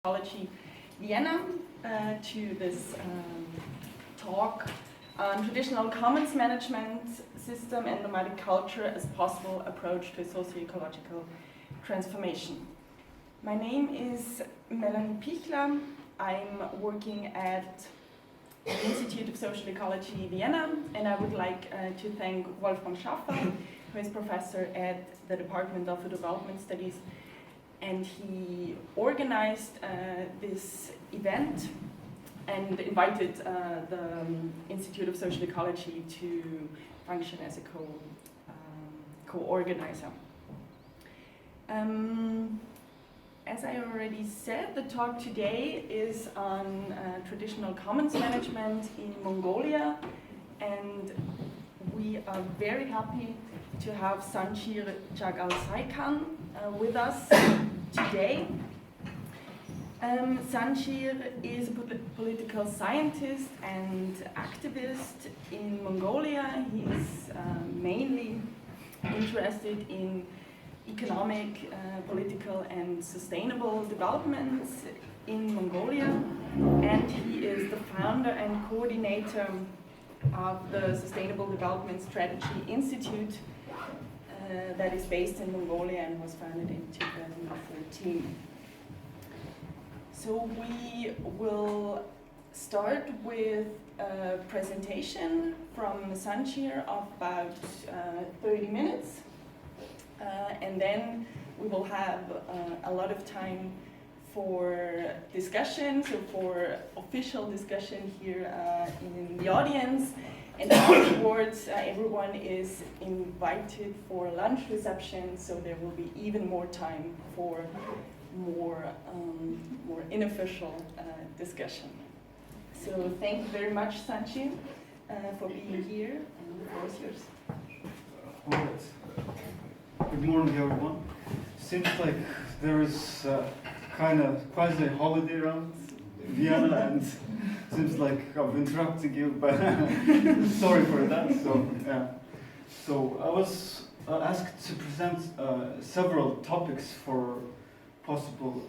University of Vienna to this talk on traditional commons management system and nomadic culture as possible approach to socio-ecological transformation. My name is Melanie Pichler. I'm working at the Institute of Social Ecology Vienna, and I would like to thank Wolfram Schaffer, who is professor at the Department of Development Studies, and he organized this event and invited the Institute of Social Ecology to function as a co-organizer. As I already said, the talk today is on traditional commons management in Mongolia, and we are very happy to have Sanchir Jargalsaikhan with us today. Sanchir is a political scientist and activist in Mongolia. He is mainly interested in economic, political and sustainable developments in Mongolia, and he is the founder and coordinator of the Sustainable Development Strategy Institute that is based in Mongolia and was founded in 2014. So we will start with a presentation from Sanchir of about 30 minutes. And then we will have a lot of time for discussion, so for official discussion here in the audience. And afterwards, everyone is invited for a lunch reception, so there will be even more time for more unofficial discussion. So thank you very much, Sanchir, for being here, and the floor is yours. All right. Good morning, everyone. Seems like there is kind of quasi-holiday around Vienna, and seems like I'm interrupting you, but sorry for that. So I was asked to present several topics for possible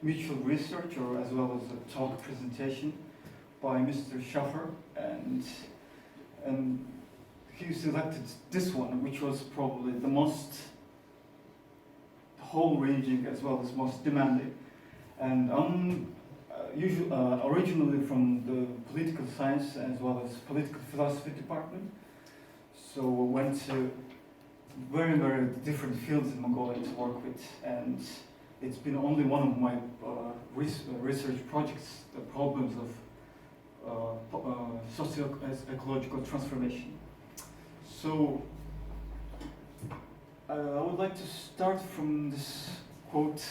mutual research, or as well as a talk presentation by Mr. Schaffer, and he selected this one, which was probably the most whole-ranging as well as most demanding. And I'm originally from the political science as well as political philosophy department, so I went to very, very different fields in Mongolia to work with, and it's been only one of my research projects, the problems of socio-ecological transformation. So I would like to start from this quote: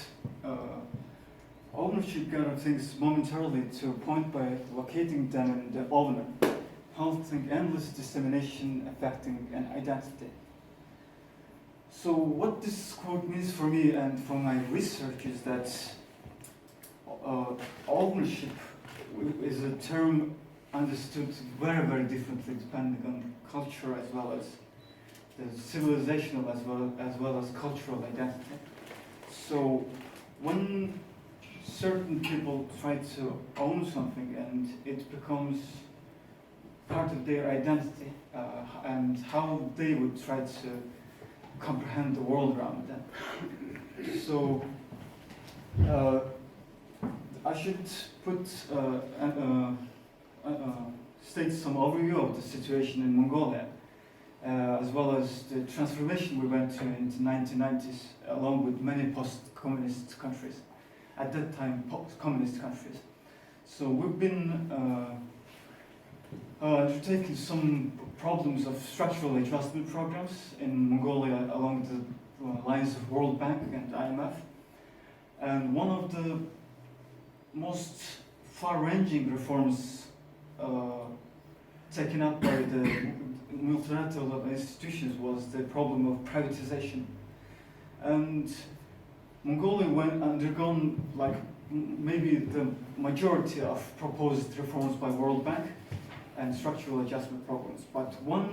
ownership gathers things momentarily to a point by locating them in the owner, halting endless dissemination affecting an identity. So what this quote means for me and for my research is that ownership is a term understood very, very differently depending on culture as well as the civilizational as well as cultural identity. So when certain people try to own something and it becomes part of their identity, and how they would try to comprehend the world around them. So I should put state some overview of the situation in Mongolia, as well as the transformation we went through in the 1990s, along with many post-communist countries. At that time, post-communist countries. So we've been undertaking some problems of structural adjustment programs in Mongolia along the lines of World Bank and IMF. And one of the most far-ranging reforms taken up by the multilateral institutions was the problem of privatization. And Mongolia went undergone like maybe the majority of proposed reforms by World Bank and structural adjustment programs, but one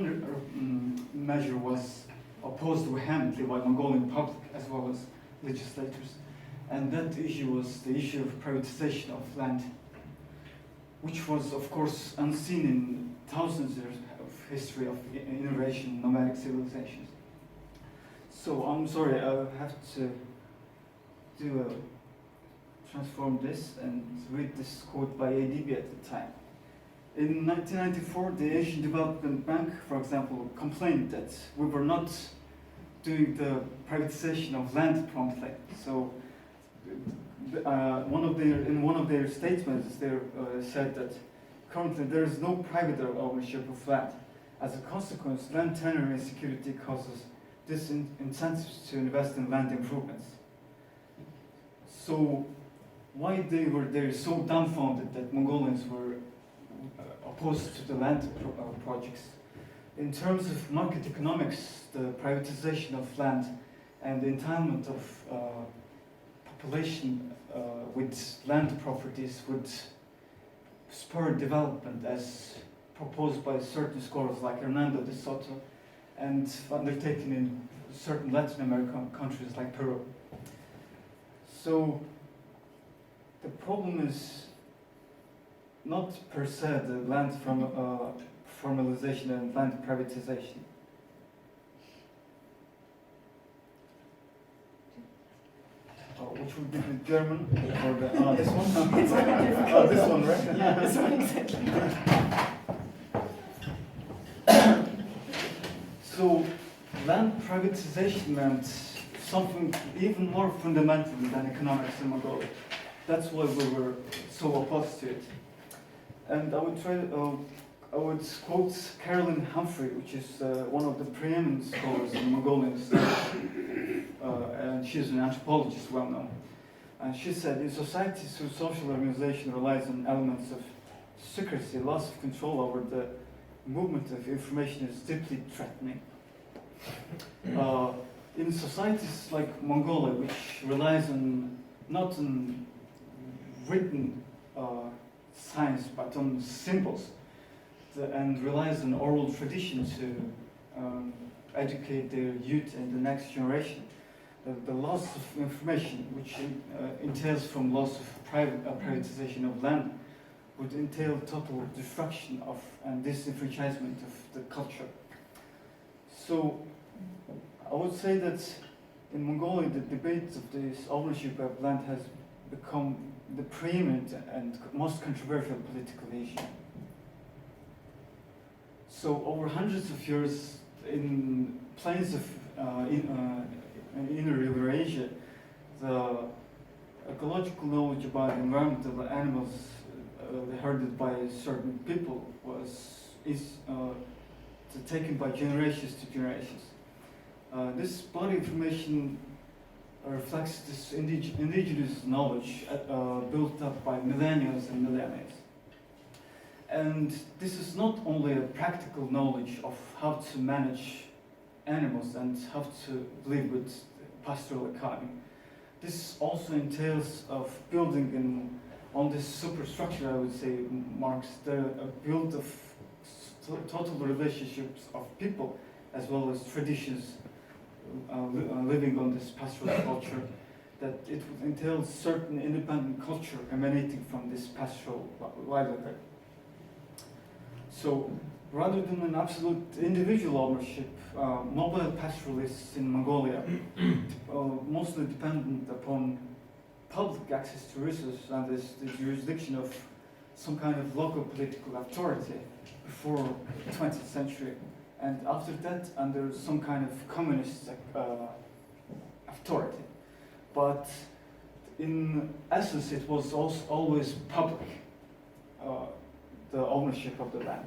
measure was opposed vehemently by Mongolian public as well as legislators, And that issue was the issue of privatization of land, which was, of course, unseen in thousands of history of innovation, nomadic civilizations. So I'm sorry, I have to transform this and read this quote by ADB at the time. In 1994, the Asian Development Bank, for example, complained that we were not doing the privatization of land promptly. So in one of their statements, they said that currently there is no private ownership of land. As a consequence, land tenure insecurity causes disincentives to invest in land improvements. So why they were so dumbfounded that Mongolians were opposed to the land projects? In terms of market economics, the privatization of land and the entitlement of population with land properties would spur development, as proposed by certain scholars like Hernando de Soto and undertaken in certain Latin American countries like Peru. So the problem is not per se the land from formalization and land privatization. Which would be the German or the this one? It's very difficult. This one, right? Yeah, this one exactly. So land privatization meant something even more fundamental than economics in Mongolia. That's why we were so opposed to it. And I would quote Carolyn Humphrey, which is one of the preeminent scholars in Mongolian studies, and she's an anthropologist, well known. And she said, in societies whose social organization relies on elements of secrecy, loss of control over the movement of information is deeply threatening. In societies like Mongolia, which relies on not on written science but on symbols, and relies on oral tradition to educate their youth and the next generation, the loss of information, which entails from loss of privatization of land, would entail total destruction of and disenfranchisement of the culture. So I would say that in Mongolia, the debate of this ownership of land has become the preeminent and most controversial political issue. So over hundreds of years, in plains of inner Eurasia, the ecological knowledge about environmental animals herded by certain people is taken by generations to generations. This body information reflects this indigenous knowledge built up by millennia and millennia. And this is not only a practical knowledge of how to manage animals and how to live with pastoral economy. This also entails of building on this superstructure, I would say, marks the build of total relationships of people as well as traditions living on this pastoral culture, that it would entail certain independent culture emanating from this pastoral livelihood. So rather than an absolute individual ownership, mobile pastoralists in Mongolia mostly dependent upon public access to resources and the jurisdiction of some kind of local political authority before the 20th century. And after that, under some kind of communist authority. But in essence, it was also always public, the ownership of the land.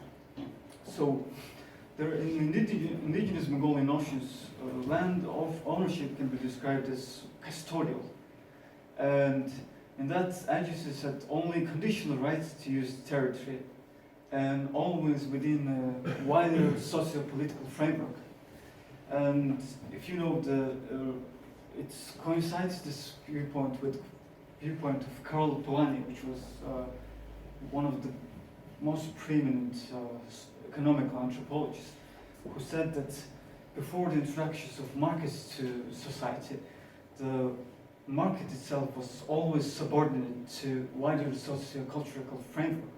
So there, in indigenous Mongolian notions, land of ownership can be described as custodial. And in that, agencies had only conditional rights to use territory, and always within a wider socio-political framework. And if you know it coincides this viewpoint with viewpoint of Karl Polanyi, which was one of the most preeminent economical anthropologists, who said that before the introductions of markets to society, the market itself was always subordinate to wider socio-cultural framework.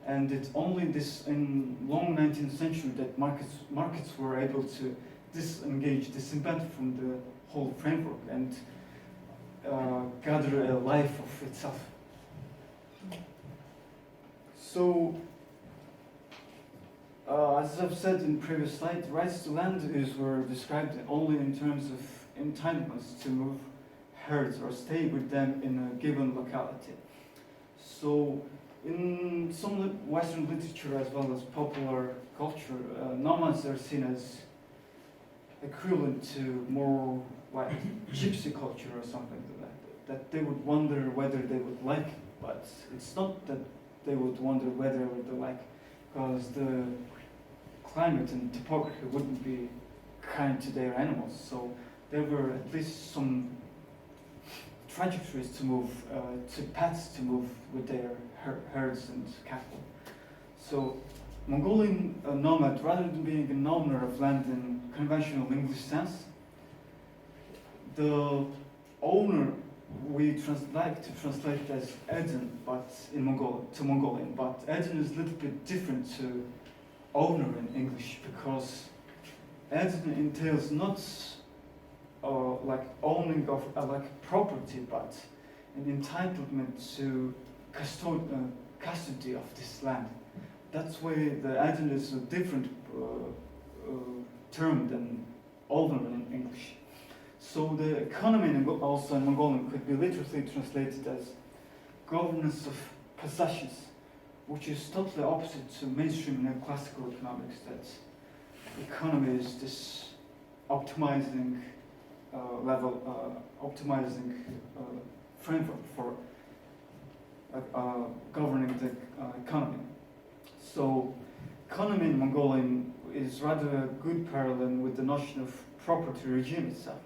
And it's only this in long 19th century that markets were able to disembed from the whole framework and gather a life of itself. So, as I've said in previous slide, rights to land were described only in terms of entitlements to move herds or stay with them in a given locality. So, in some Western literature as well as popular culture, nomads are seen as equivalent to more like gypsy culture or something like that. That they would wonder whether they would like, but it's not that they would wonder whether they like, because the climate and topography wouldn't be kind to their animals. So there were at least some trajectories to move, to paths to move with their herds and cattle. So Mongolian nomad, rather than being an owner of land in conventional English sense, the owner we like to translate as Eden, but in Mongolian. But Eden is a little bit different to owner in English, because Eden entails not like owning of like property, but an entitlement to custody of this land. That's why the Eden is a different term than owner in English. So the economy also in Mongolian could be literally translated as governance of possessions, which is totally opposite to mainstream neoclassical economics, that economy is this optimizing framework for governing the economy. So economy in Mongolian is rather a good parallel with the notion of property regime itself.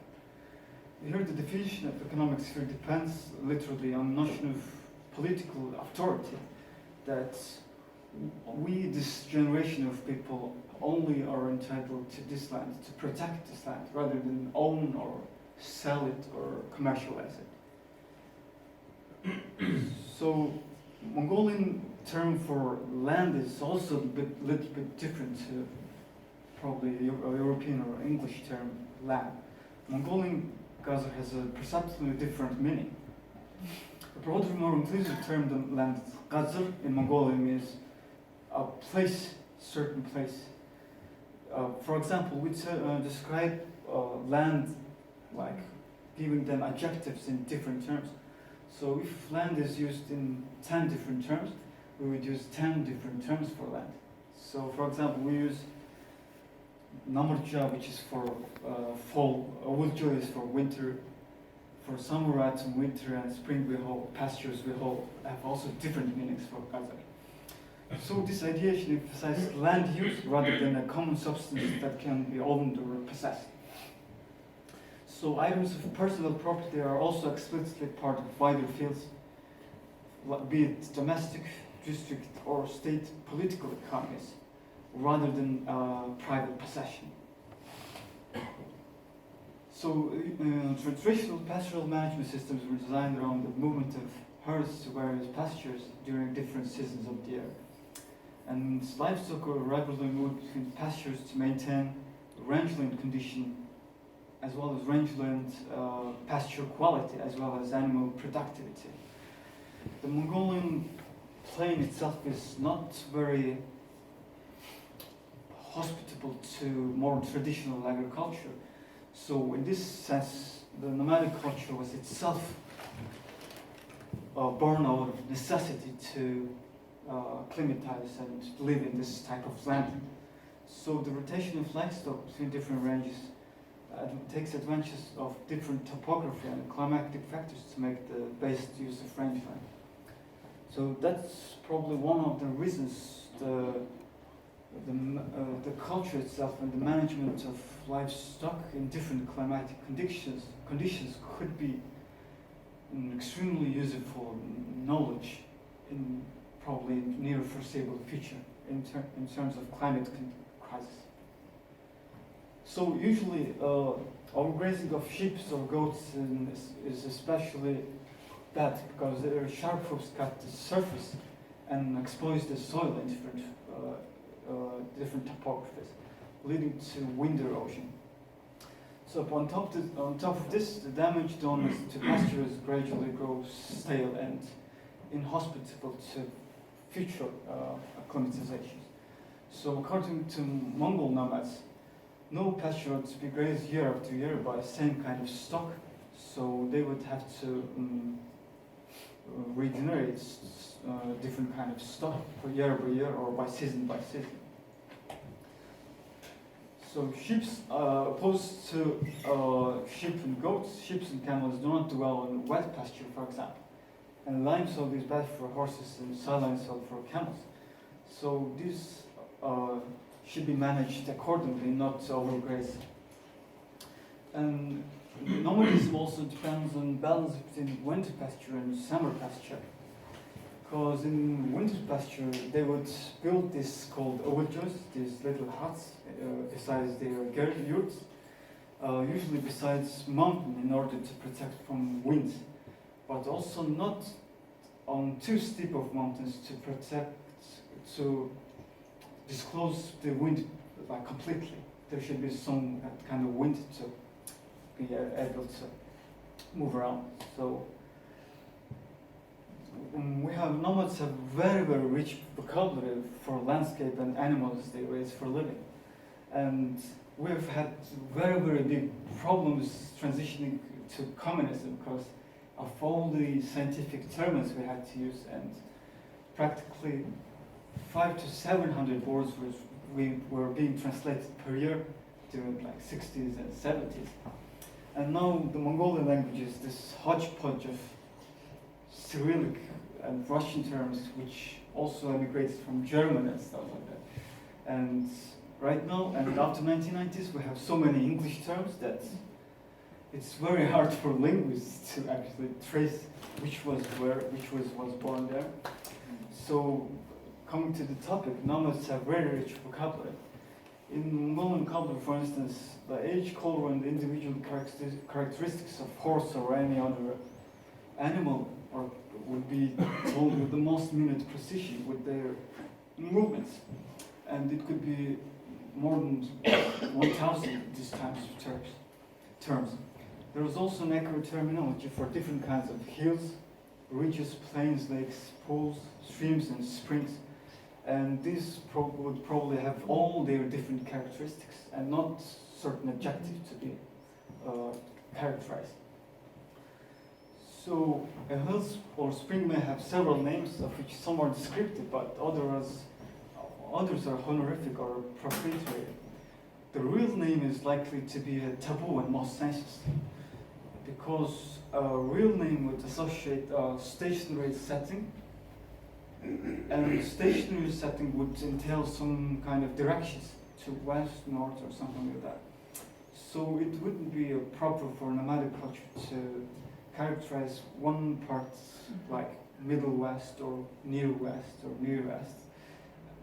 Here the definition of economic sphere depends literally on the notion of political authority, that we, this generation of people, only are entitled to this land, to protect this land, rather than own or sell it or commercialize it. So Mongolian term for land is also a little bit different to probably a European or English term land. Mongolian Gazar has a perceptibly different meaning. A broader, more inclusive term than land, Gazar in Mongolian is a place, certain place. For example, we describe land like giving them adjectives in different terms. So if land is used in 10 different terms, we would use 10 different terms for land. So for example, we use Namurja, which is for fall, Uljo is for winter, for summer autumn, winter, and spring we hold, pastures we hold, have also different meanings for Kazakh. So this idea should emphasize land use rather than a common substance that can be owned or possessed. So items of personal property are also explicitly part of wider fields, be it domestic, district, or state political economies, rather than private possession. So traditional pastoral management systems were designed around the movement of herds to various pastures during different seasons of the year. And livestock were regularly moved between pastures to maintain rangeland condition, as well as rangeland pasture quality, as well as animal productivity. The Mongolian plain itself is not very hospitable to more traditional agriculture. So in this sense, the nomadic culture was itself born out of necessity to climatize and live in this type of land. So the rotation of livestock between different ranges takes advantage of different topography and climatic factors to make the best use of rangeland. So that's probably one of the reasons the culture itself and the management of livestock in different climatic conditions could be an extremely useful knowledge in probably near foreseeable future in terms of climate crisis. So usually overgrazing of sheep or goats is especially bad because their sharp hooves cut the surface and expose the soil in different topographies, leading to wind erosion. So on top of this, the damage done to pastures gradually grows stale and inhospitable to future acclimatizations. So according to Mongol nomads, no pasture to be grazed year after year by the same kind of stock, so they would have to regenerate different kind of stock year by year or by season. So sheep, opposed to sheep and goats, sheep and camels do not dwell in wet pasture, for example. And lime soil is bad for horses and saline soil for camels. So these should be managed accordingly, not overgrazed. And nomadism also depends on balance between winter pasture and summer pasture. Because in winter pasture, they would build this called erosion, these little huts besides their yurts, usually besides mountain in order to protect from wind, but also not on too steep of mountains to disclose the wind like completely. There should be some kind of wind to be able to move around. So nomads have very, very rich vocabulary for landscape and animals they raise for living. And we've had very, very big problems transitioning to communism because of all the scientific terms we had to use, and practically 500 to 700 words were being translated per year during like 60s and 70s. And now the Mongolian language is this hodgepodge of Cyrillic and Russian terms, which also emigrated from German and stuff like that. And right now, and after 1990s, we have so many English terms that it's very hard for linguists to actually trace which was where, which was born there. So, coming to the topic, nomads have very rich vocabulary. In Mongolian vocabulary, for instance, the age, color, and individual characteristics of horse or any other animal would be told with the most minute precision with their movements. And it could be more than 1,000 these types of terms. There is also an accurate terminology for different kinds of hills, ridges, plains, lakes, pools, streams, and springs. And these would probably have all their different characteristics and not certain adjectives to be characterized. So a hill or spring may have several names, of which some are descriptive, but others are honorific or proprietary. The real name is likely to be a taboo in most senses, because a real name would associate a stationary setting, and a stationary setting would entail some kind of directions to west, north, or something like that. So it wouldn't be proper for nomadic culture to characterize one part like middle west or near west or near west,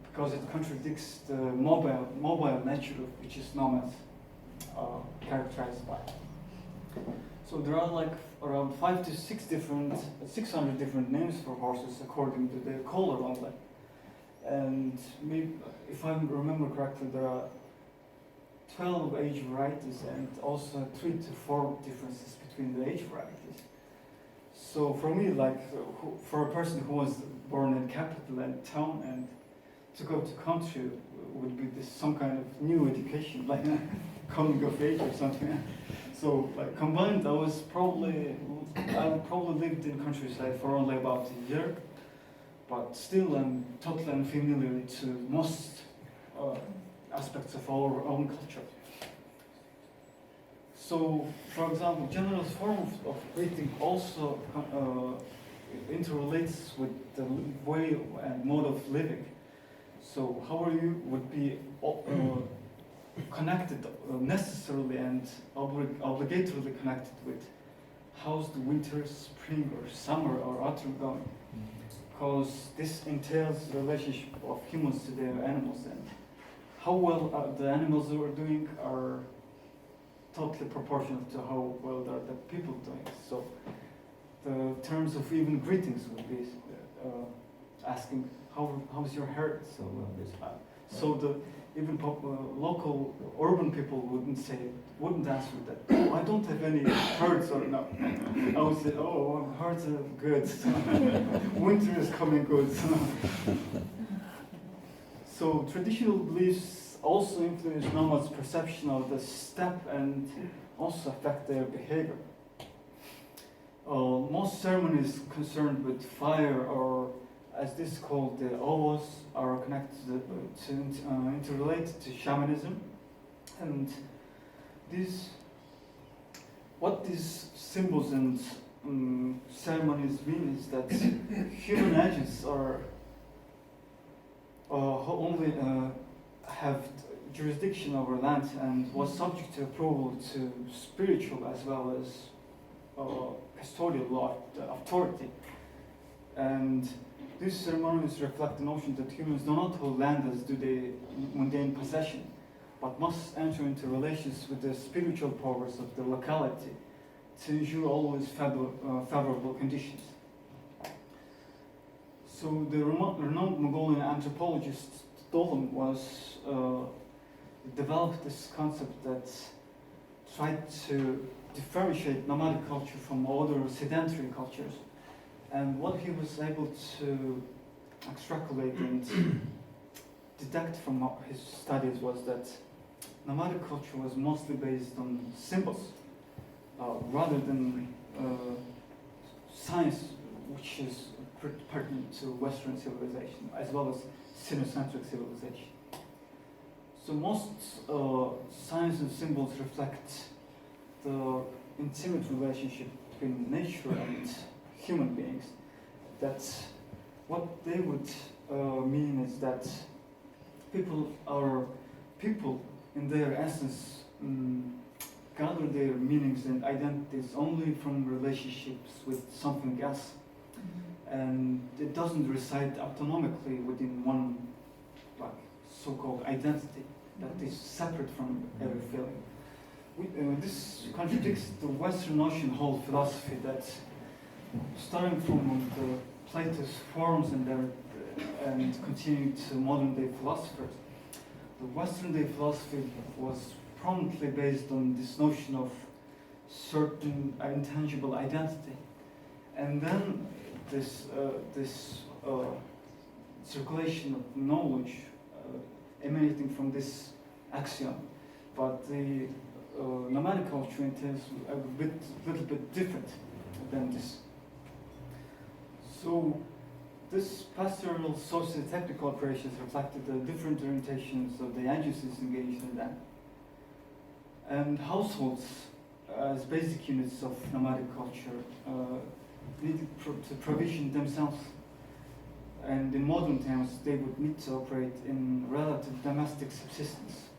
because it contradicts the mobile nature of which is nomads characterized by. So there are like around 500 to 600 different names for horses according to their color only. And maybe, if I remember correctly, there are 12 age varieties and also 3 to 4 differences between the age varieties. So for me, like for a person who was born in capital and town and to go to country would be some kind of new education, like coming of age or something. So like combined, I probably lived in countryside for only about a year, but still I'm totally unfamiliar to most aspects of our own culture. So, for example, general form of greeting also interrelates with the way and mode of living. So, how are you would be connected necessarily and obligatorily connected with how's the winter, spring, or summer, or autumn going? Because this entails the relationship of humans to their animals, and how well the animals are doing are totally proportional to how well are the people doing. So the terms of even greetings would be asking how's your herd. So the even local urban people wouldn't answer that. Oh, I don't have any herds or no. I would say, oh, herds are good. Winter is coming good. So traditional beliefs also influence nomads' perception of the steppe and also affect their behavior. Most ceremonies concerned with fire, or as this is called, the ovos, are connected interrelated to shamanism. And what these symbols and ceremonies mean is that human agents are only have jurisdiction over land and was subject to approval to spiritual as well as custodial law, the authority. And these ceremonies reflect the notion that humans do not hold land as do they mundane possession, but must enter into relations with the spiritual powers of the locality to ensure always favorable conditions. So the renowned Mongolian anthropologist Dolom developed this concept that tried to differentiate nomadic culture from other sedentary cultures. And what he was able to extrapolate and deduct from his studies was that nomadic culture was mostly based on symbols rather than science, which is pertinent to Western civilization as well as Sinocentric civilization. So most science and symbols reflect the intimate relationship between nature and human beings. That what they would mean is that people in their essence gather their meanings and identities only from relationships with something else, and it doesn't reside autonomically within one so-called identity that is separate from every feeling. This contradicts the Western notion hold philosophy that, starting from the Plato's forms and continuing to modern day philosophers, the Western day philosophy was prominently based on this notion of certain intangible identity, and then this circulation of knowledge emanating from this axiom. But the nomadic culture entails a little bit different than this. So this pastoral socio-technical operations reflected the different orientations of the agencies engaged in them. And households, as basic units of nomadic culture, needed to provision themselves. And in modern times, they would need to operate in relative domestic subsistence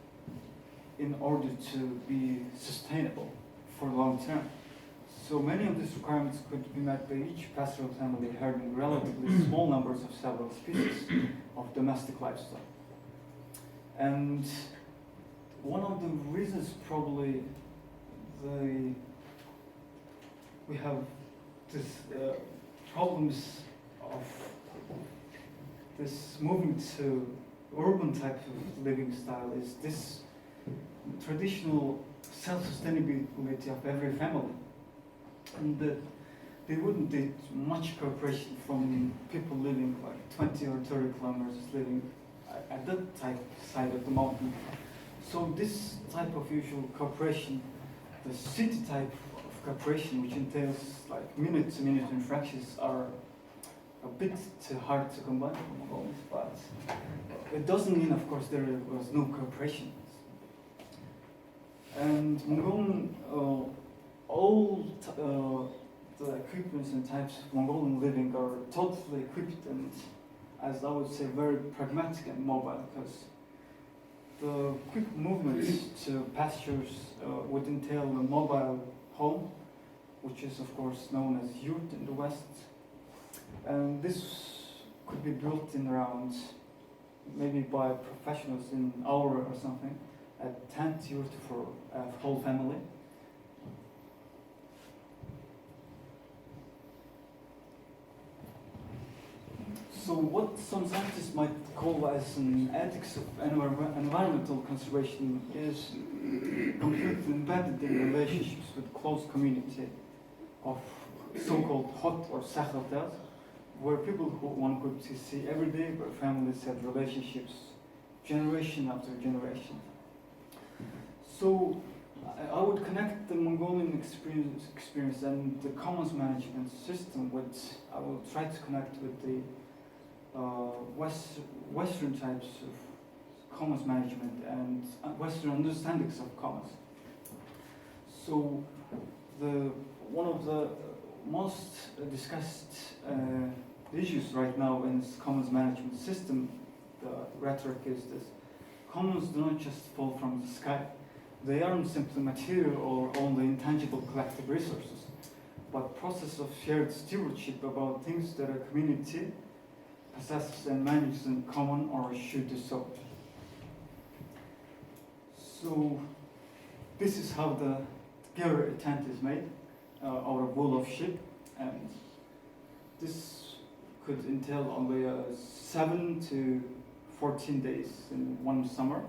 in order to be sustainable for long term. So many of these requirements could be met by each pastoral family having relatively small numbers of several species of domestic livestock. And one of the reasons probably we have this problems of this moving to urban type of living style is this traditional self-sustainability of every family, and that they wouldn't need much cooperation from people living like 20 or 30 kilometers living at that side of the mountain. So this type of usual cooperation, the city type of cooperation, which entails like minute-to-minute interactions, are a bit too hard to combine for Mongols, but it doesn't mean, of course, there was no cooperation. And Mongolian, all the equipments and types of Mongolian living are totally equipped and, as I would say, very pragmatic and mobile, because the quick movements to pastures would entail a mobile home, which is of course known as yurt in the West. And this could be built in around, maybe by professionals in an hour or something. at 10 euros for a whole family. So what some scientists might call as an ethics of environmental conservation is completely embedded in relationships with close community of so-called hot or sach hotels, where people who one could see every day, where families had relationships generation after generation. So I would connect the Mongolian experience and the commons management system with, I will try to connect with the Western types of commons management and Western understandings of commons. So one of the most discussed issues right now in this commons management system, the rhetoric is this: commons do not just fall from the sky. They aren't simply material or only intangible collective resources, but process of shared stewardship about things that a community possesses and manages in common or should do so. So this is how the gear tent is made out of wool of sheep, and this could entail only 7 to 14 days in one summer.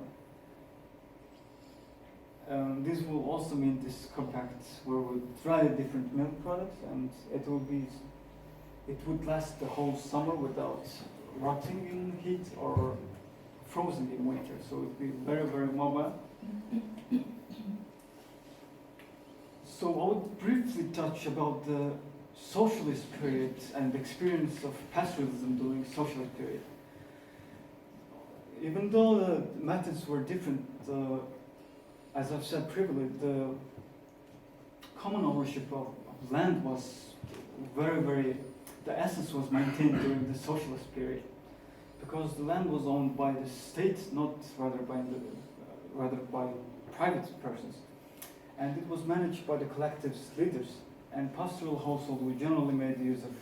This will also mean this compact where we dry different milk products, and it would last the whole summer without rotting in heat or frozen in winter. So it would be very, very mobile. So I would briefly touch about the socialist period and the experience of pastoralism during socialist period. Even though the methods were different, as I've said previously, the common ownership of land was the essence was maintained during the socialist period, because the land was owned by the state, rather by private persons, and it was managed by the collective's leaders. And pastoral households were generally made use of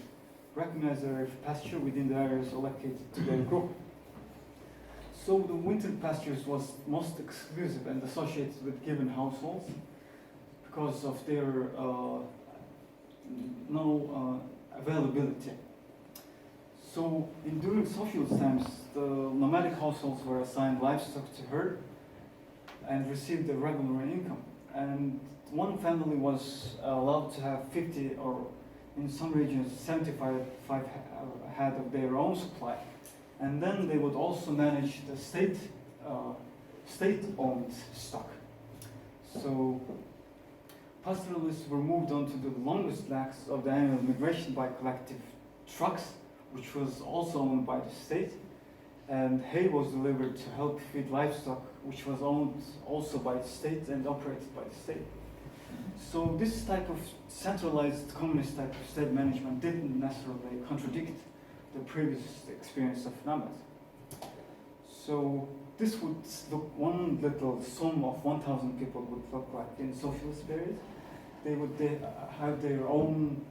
recognized area of pasture within the areas allocated to their group. So the winter pastures was most exclusive and associated with given households because of their no availability. So during socialist times, the nomadic households were assigned livestock to herd and received a regular income. And one family was allowed to have 50 or in some regions 75 head of their own supply. And then they would also manage the state-owned stock. So pastoralists were moved on to the longest legs of the annual migration by collective trucks, which was also owned by the state. And hay was delivered to help feed livestock, which was owned also by the state and operated by the state. So this type of centralized communist type of state management didn't necessarily contradict the previous experience of nomads. So this would look, one little sum of 1,000 people would look like in socialist period. They would have their own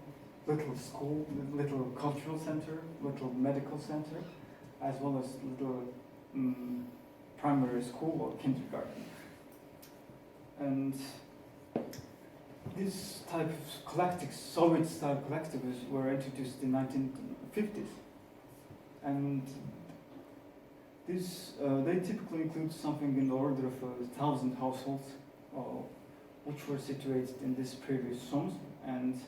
little school, little cultural center, little medical center, as well as little primary school or kindergarten. And this type of collective, Soviet-style collectivists were introduced in 1950s. And this, they typically include something in the order of 1,000 households, which were situated in this previous sums. And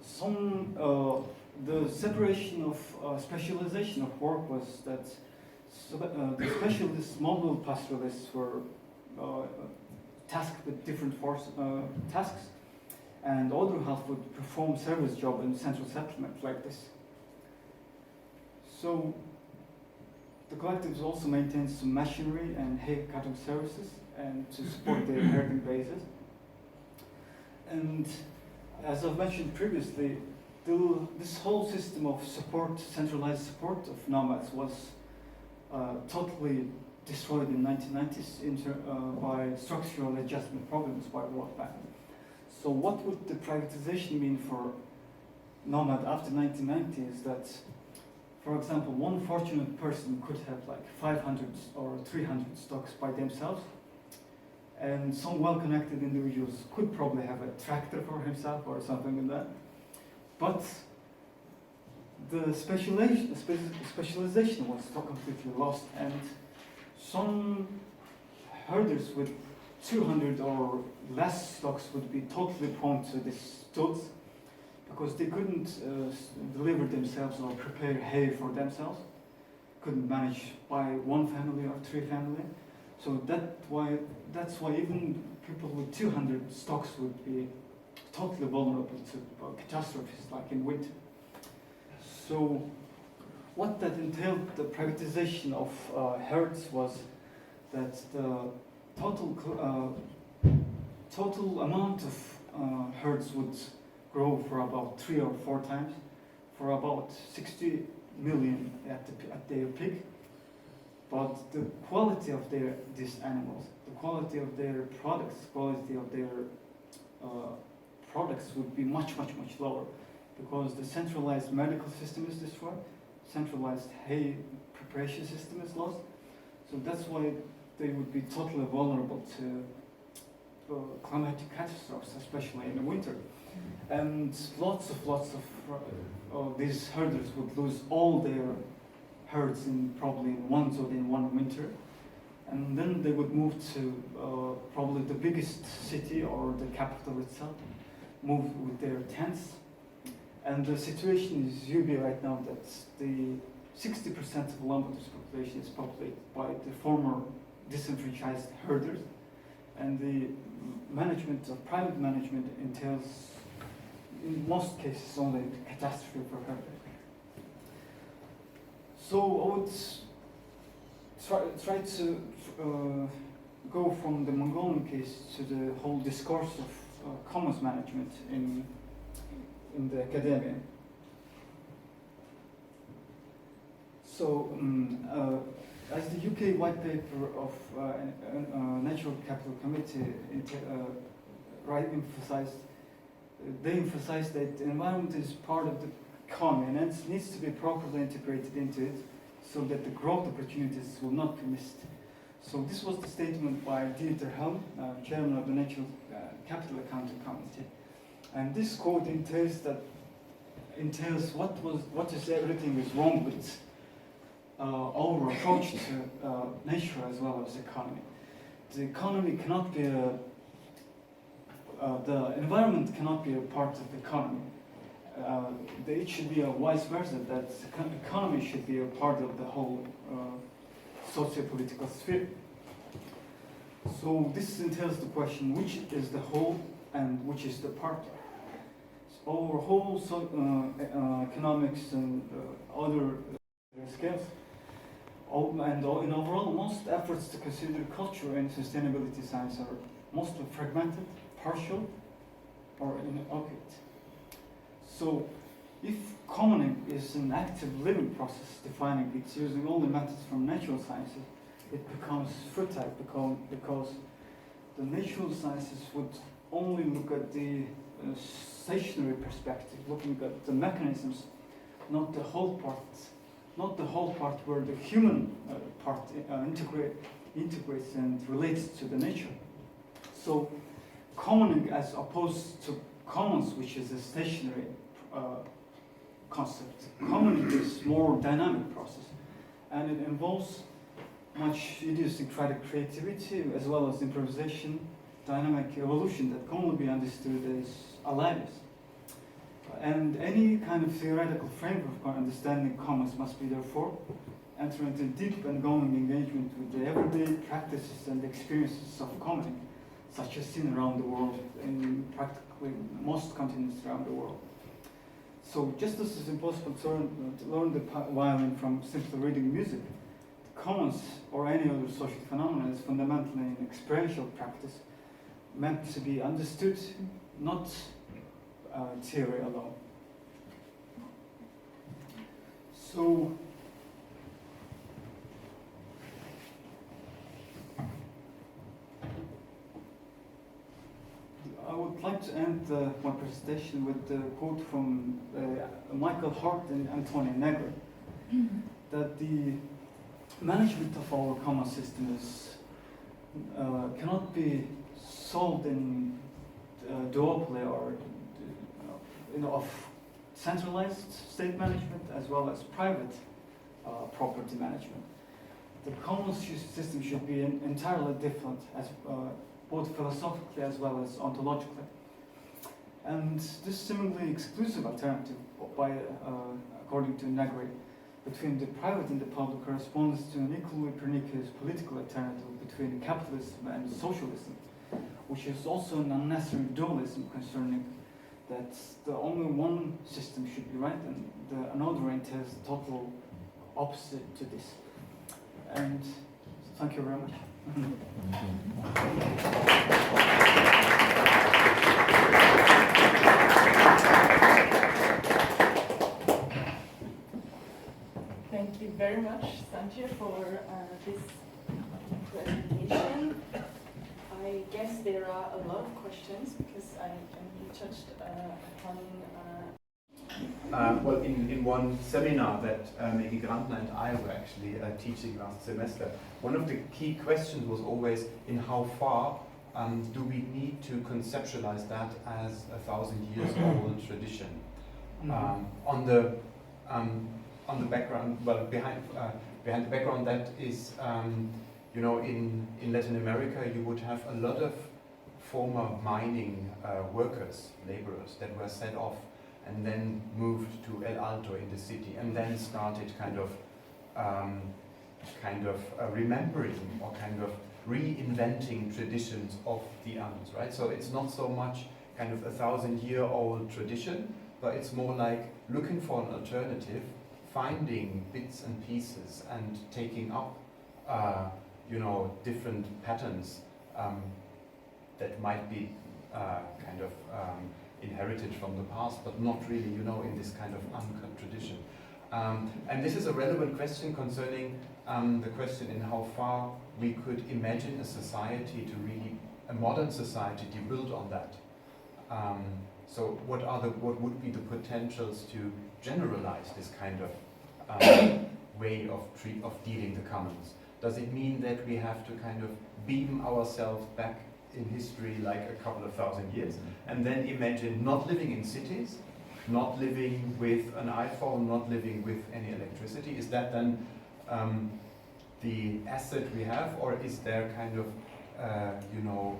some, the separation of specialization of work was that the specialist mobile pastoralists were tasked with different tasks, and other half would perform service job in central settlement like this. So the collectives also maintain some machinery and hay cutting services and to support their herding bases. And as I've mentioned previously, this whole system of support, centralized support of nomads was totally destroyed in 1990s by structural adjustment problems by World Bank. So what would the privatization mean for nomad after 1990 is that for example, one fortunate person could have like 500 or 300 stocks by themselves, and some well-connected individuals could probably have a tractor for himself or something like that. But the specialization was completely lost, and some herders with 200 or less stocks would be totally prone to this stults, because they couldn't deliver themselves or prepare hay for themselves, couldn't manage by one family or three family. So that's why even people with 200 stocks would be totally vulnerable to catastrophes like in winter. So what that entailed, the privatization of herds, was that the total amount of herds would grow for about 3 or 4 times, for about 60 million at their peak. But the quality of these animals, the quality of their products, quality of their products would be much lower, because the centralized medical system is destroyed, centralized hay preparation system is lost. So that's why they would be totally vulnerable to climatic catastrophes, especially in the winter. And lots of these herders would lose all their herds in probably one winter, and then they would move to probably the biggest city or the capital itself, move with their tents. And the situation is usually right now that the 60% of Lampedusa population is populated by the former disenfranchised herders, and the management of private management entails, in most cases, only catastrophe for herders. So I would try to go from the Mongolian case to the whole discourse of commons management in the academia. So, as the UK white paper of Natural Capital Committee emphasized, they emphasized that the environment is part of the economy and it needs to be properly integrated into it, so that the growth opportunities will not be missed. So this was the statement by Dieter Helm, chairman of the Natural Capital Accounting Committee. And this quote entails what is everything is wrong with our approach to nature as well as economy. The economy cannot be the environment cannot be a part of the economy. It should be a vice versa, that the economy should be a part of the whole socio-political sphere. So this entails the question, which is the whole and which is the part? So our whole economics and other scales, and in overall, most efforts to consider culture and sustainability science are mostly fragmented, partial, or inadequate. So, if commoning is an active living process defining it using only methods from natural sciences, it becomes futile because the natural sciences would only look at the stationary perspective, looking at the mechanisms, not the whole part where the human part integrates and relates to the nature. So, commoning as opposed to commons, which is a stationary concept. Commoning is more dynamic process, and it involves much idiosyncratic creativity as well as improvisation, dynamic evolution that can only be understood as aliveness. And any kind of theoretical framework for understanding commons must be therefore enter into deep and ongoing engagement with the everyday practices and experiences of commoning, such as seen around the world in practically most continents around the world. So just as it's impossible to learn the violin from simply reading music, the commons or any other social phenomenon is fundamentally an experiential practice meant to be understood, not theory alone. So I would like to end my presentation with the quote from Michael Hart and Antonio Negri. that the management of our common system is cannot be solved in duopoly or of centralized state management as well as private property management. The common system should be entirely different, as both philosophically as well as ontologically. And this seemingly exclusive alternative, according to Negri, between the private and the public corresponds to an equally pernicious political alternative between capitalism and socialism, which is also an unnecessary dualism concerning that the only one system should be right and another entails the total opposite to this. And thank you very much. Thank you very much, Sanchir, for this presentation. I guess there are a lot of questions because you touched upon. Well, in one seminar that Megi Grantner and I were actually teaching last semester, one of the key questions was always in how far do we need to conceptualize that as 1,000 years old tradition. On the background, well, behind the background that is, you know, in Latin America you would have a lot of former mining workers, laborers that were set off and then moved to El Alto in the city, and then started kind of remembering or kind of reinventing traditions of the Andes, right? So it's not so much kind of 1,000-year-old tradition, but it's more like looking for an alternative, finding bits and pieces, and taking up, you know, different patterns that might be kind of inherited from the past, but not really, you know, in this kind of uncut tradition. And this is a relevant question concerning the question in how far we could imagine a society to really, a modern society to build on that. So what would be the potentials to generalize this kind of way of dealing the commons? Does it mean that we have to kind of beam ourselves back in history like a couple of thousand years and then imagine not living in cities, not living with an iPhone, not living with any electricity? Is that then the asset we have, or is there kind of, you know,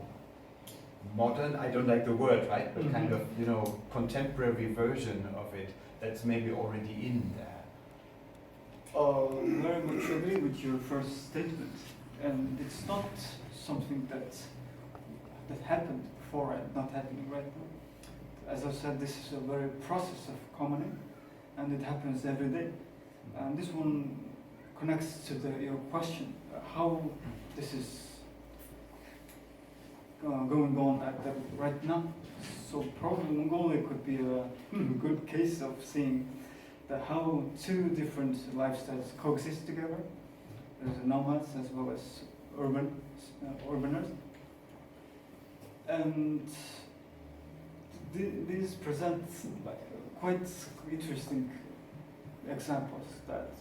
modern, I don't like the word, right, but kind of, you know, contemporary version of it that's maybe already in there? Very much agree with your first statement, and it's not something that happened before and not happening right now. As I said, this is a very process of commoning, and it happens every day. And this one connects to your question, how this is going on right now. So probably Mongolia could be a good case of seeing that how two different lifestyles coexist together. There's nomads as well as urbaners. And these present like quite interesting examples that,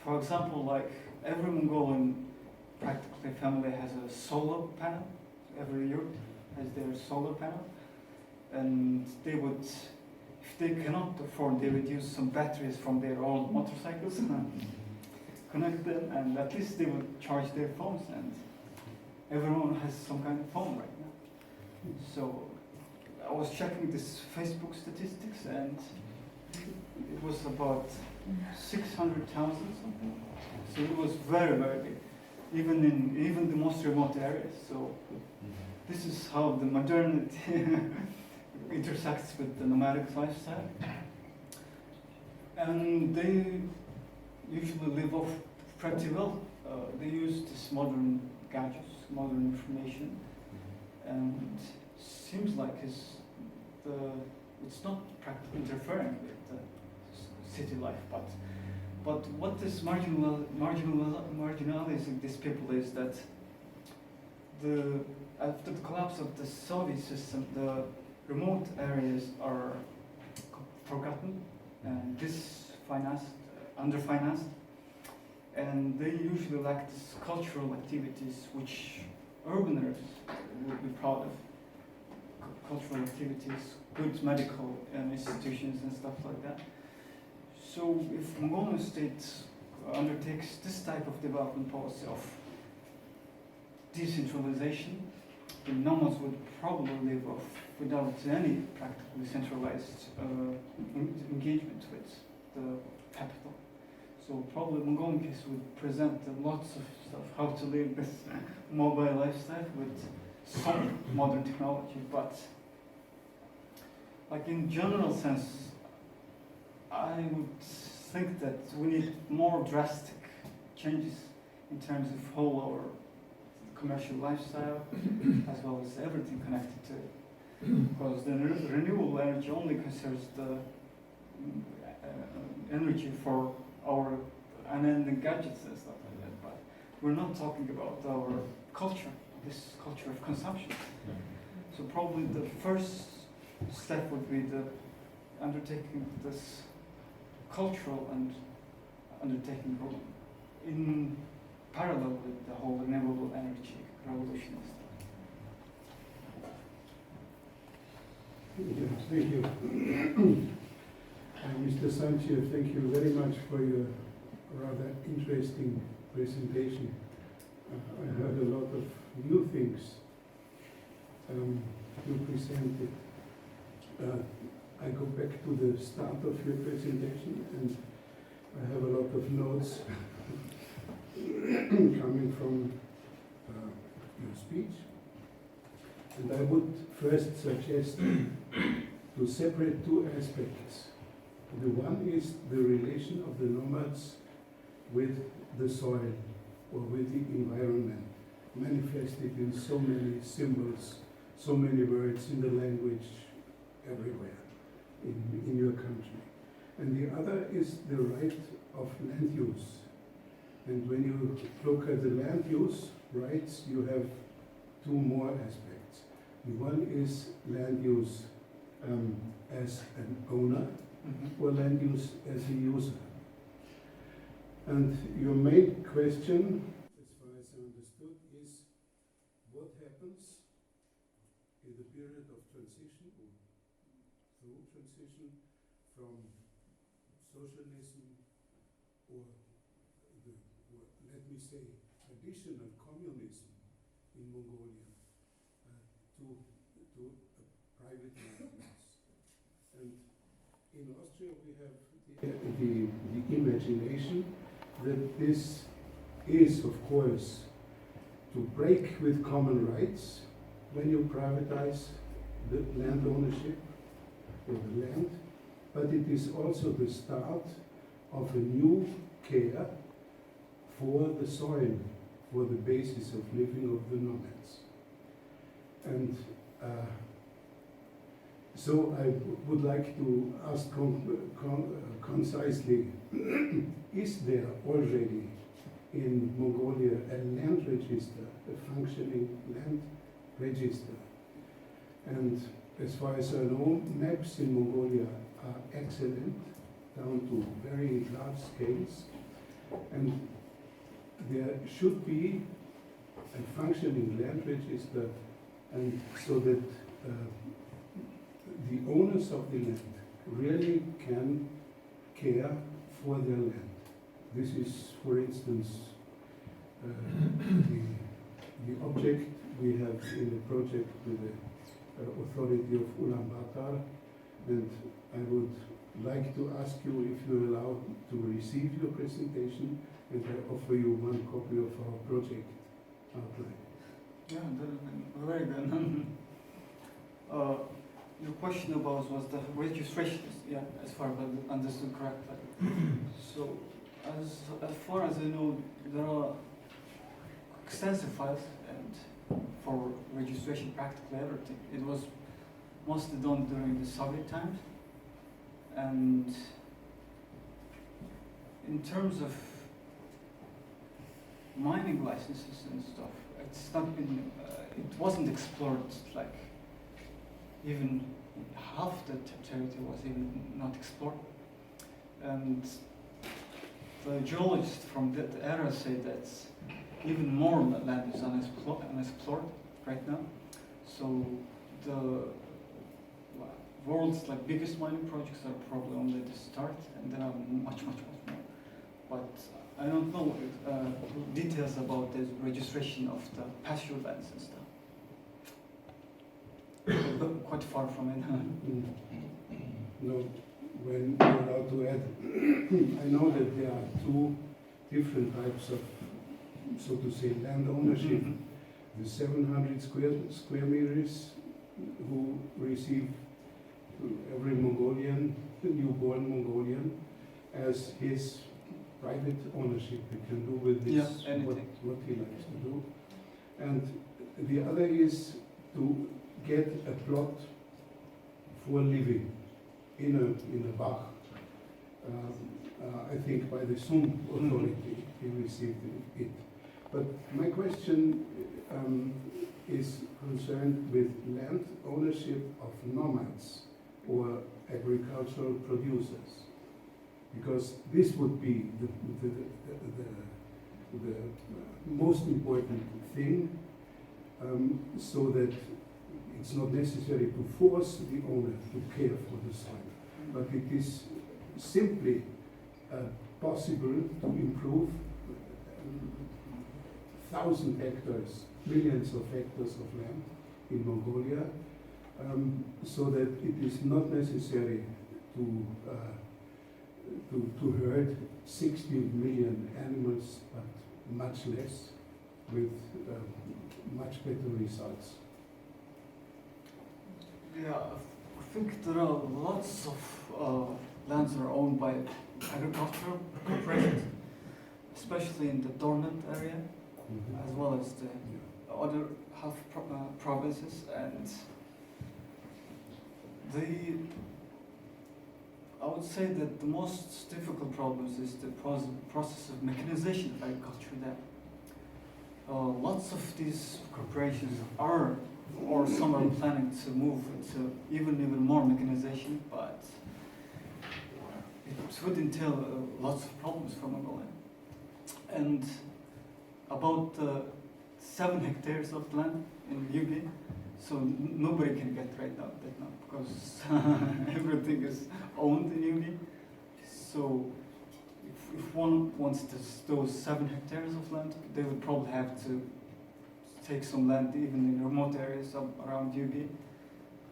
for example, like every Mongolian practically family has a solar panel. Every yurt has their solar panel, and they would, if they cannot afford, they would use some batteries from their old motorcycles and connect them, and at least they would charge their phones, and everyone has some kind of phone right now. So I was checking this Facebook statistics, and it was about 600,000 something. So it was very, very big, even in the most remote areas. So this is how the modernity intersects with the nomadic lifestyle. And they usually live off pretty well. They use this modern gadgets, modern information, and seems like it's not practically interfering with the city life. But what is marginalizing these people is that after the collapse of the Soviet system, the remote areas are forgotten and underfinanced. and they usually lack these cultural activities which urbaners would be proud of. Cultural activities, good medical institutions and stuff like that. So if Mongolian state undertakes this type of development policy of decentralization, the nomads would probably live off without any practically centralized engagement with the capital. So probably Mongolian case would present lots of stuff, how to live this mobile lifestyle with some modern technology, but like in general sense, I would think that we need more drastic changes in terms of whole our commercial lifestyle as well as everything connected to it. Because the renewable energy only considers the energy for our unending gadgets and stuff like that, but we're not talking about our culture, this culture of consumption. So probably the first step would be the undertaking this cultural and undertaking in parallel with the whole renewable energy revolution. Yeah, thank you. Mr. Sanchir, thank you very much for your rather interesting presentation. I heard a lot of new things you presented. I go back to the start of your presentation, and I have a lot of notes coming from your speech. And I would first suggest to separate two aspects. The one is the relation of the nomads with the soil or with the environment, manifested in so many symbols, so many words in the language everywhere in your country. And the other is the right of land use. And when you look at the land use rights, you have two more aspects. The one is land use as an owner, or land use as a user. And your main question, as far as I understood, is what happens in the period of transition, or through transition, from socialism or let me say traditional communism in Mongolia to private lands. And in Austria we have the imagination that this is, of course, to break with common rights when you privatize the land ownership or the land, but it is also the start of a new care for the soil, for the basis of living of the nomads. And so I would like to ask concisely, is there already in Mongolia a land register, a functioning land register? And as far as I know, maps in Mongolia are excellent, down to very large scales. And there should be a functioning land register, and so that the owners of the land really can care for their land. This is, for instance, the object we have in the project with the authority of Ulaanbaatar, and I would like to ask you if you're allowed to receive your presentation, and I offer you one copy of our project outline. Yeah, very good. Your question about was the registration, yeah, as far as I understood correctly. So, as far as I know, there are extensive files and for registration, practically everything. It was mostly done during the Soviet times, and in terms of mining licenses and stuff, it's not been, it wasn't explored, like even half the territory was even not explored. And geologists from that era say that even more land is unexplored right now. So the world's biggest mining projects are probably only the start, and there are much more. But I don't know details about the registration of the pastoral lands and stuff. We're quite far from it. No, when you're allowed to add, I know that there are two different types of, so to say, land ownership. The 700 square meters who receive every Mongolian, newborn Mongolian, as his private ownership. He can do with this what he likes to do. And the other is to get a plot for living in a Bach. I think by the Sum authority he received it. But my question is concerned with land ownership of nomads or agricultural producers, because this would be the most important thing, so that it's not necessary to force the owner to care for the soil, but it is simply possible to improve 1,000 hectares, millions of hectares of land in Mongolia, so that it is not necessary to herd 60 million animals, but much less, with much better results. Yeah, I think there are lots of lands that are owned by agricultural corporations, especially in the Dornat area, as well as the other half provinces, and I would say that the most difficult problems is the process of mechanization of agriculture there. Lots of these corporations are, or some are planning to move to even more mechanization, but it would entail lots of problems for Mongolia. And about 7 hectares of land in Yugi, so nobody can get right now because everything is owned in Yugi. So if one wants those 7 hectares of land, they would probably have to take some land even in remote areas around Yugi,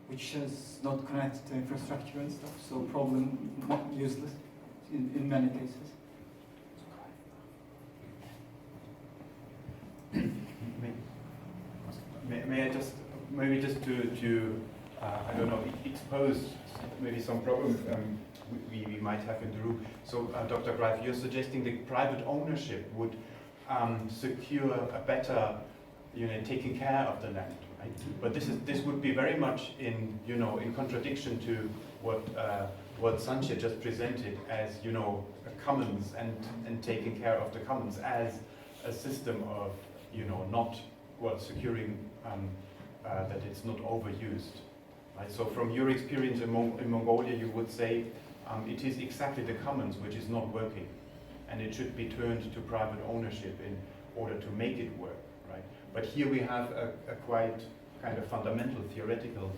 which is not connected to infrastructure and stuff, so probably useless in many cases. May I just, maybe just to I don't know, expose maybe some problems we might have in the room. So Dr. Greif, you're suggesting that private ownership would secure a better, taking care of the land, right? But this would be very much in contradiction to what Sanchir just presented as a commons and taking care of the commons as a system of not securing that it's not overused. Right? So from your experience in Mongolia, you would say it is exactly the commons which is not working, and it should be turned to private ownership in order to make it work. Right? But here we have a quite kind of fundamental theoretical,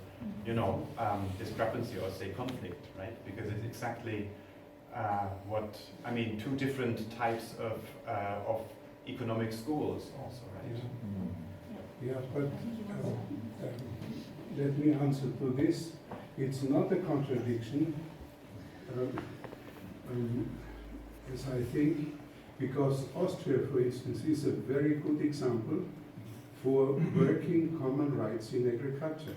discrepancy or say conflict, right? Because it's exactly two different types of economic schools also, right? Yeah, but let me answer to this. It's not a contradiction, as I think, because Austria, for instance, is a very good example for working common rights in agriculture.